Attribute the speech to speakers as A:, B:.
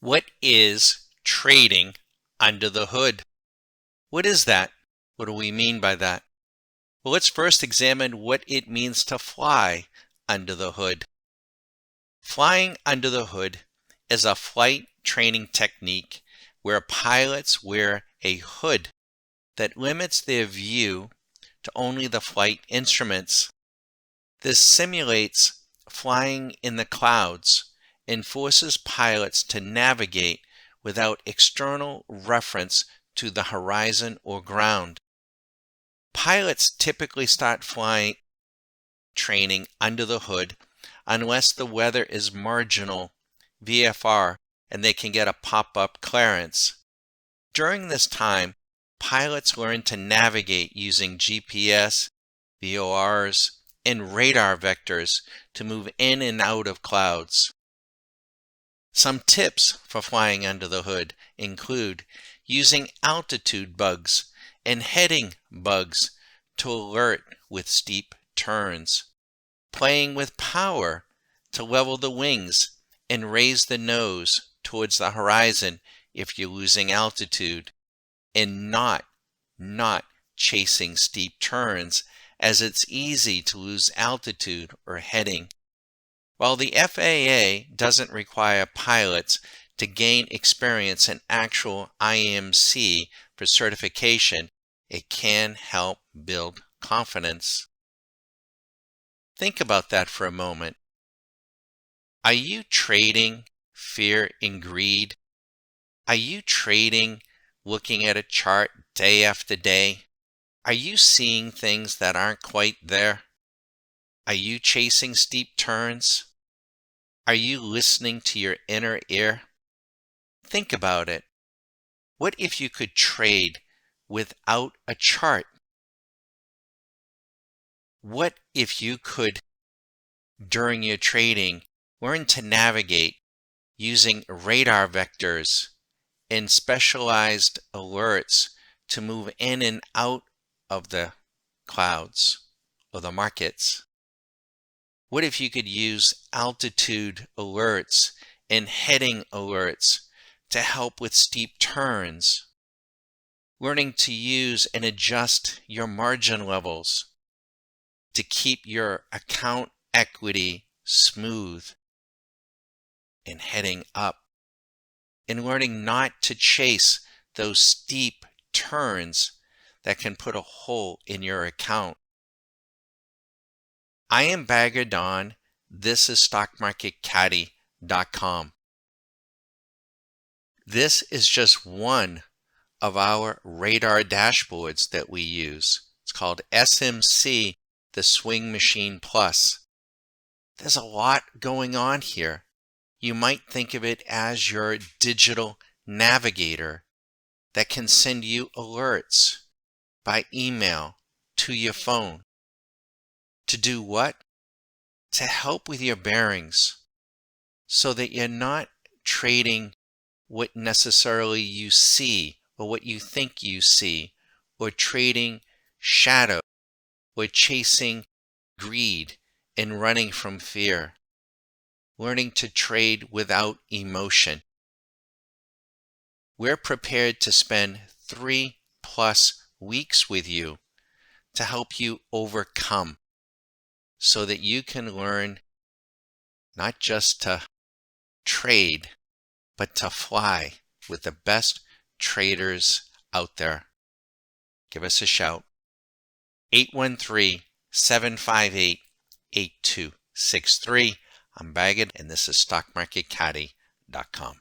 A: What is trading under the hood? What is that? What do we mean by that? Well, let's first examine what it means to fly under the hood. Flying under the hood is a flight training technique where pilots wear a hood that limits their view to only the flight instruments. This simulates flying in the clouds and forces pilots to navigate without external reference to the horizon or ground. Pilots typically start flying training under the hood unless the weather is marginal, VFR, and they can get a pop-up clearance. During this time, pilots learn to navigate using GPS, VORs, and radar vectors to move in and out of clouds. Some tips for flying under the hood include using altitude bugs and heading bugs to alert with steep turns, playing with power to level the wings and raise the nose towards the horizon if you're losing altitude, and not chasing steep turns, as it's easy to lose altitude or heading. While the FAA doesn't require pilots to gain experience in actual IMC for certification, it can help build confidence. Think about that for a moment. Are you trading fear and greed? Are you trading looking at a chart day after day? Are you seeing things that aren't quite there? Are you chasing steep turns? Are you listening to your inner ear? Think about it. What if you could trade without a chart? What if you could, during your trading, learn to navigate using radar vectors and specialized alerts to move in and out of the clouds or the markets? What if you could use altitude alerts and heading alerts to help with steep turns? Learning to use and adjust your margin levels to keep your account equity smooth and heading up, and learning not to chase those steep turns that can put a hole in your account. I am Bagger Don. This is StockMarketCaddy.com. This is just one of our radar dashboards that we use. It's called SMC, the Swing Machine Plus. There's a lot going on here. You might think of it as your digital navigator that can send you alerts by email to your phone. To do what? To help with your bearings so that you're not trading what necessarily you see or what you think you see, or trading shadow, or chasing greed and running from fear. Learning to trade without emotion. We're prepared to spend 3+ weeks with you to help you overcome, so that you can learn not just to trade, but to fly with the best traders out there. Give us a shout. 813-758-8263. I'm Baggett, and this is StockMarketCaddy.com.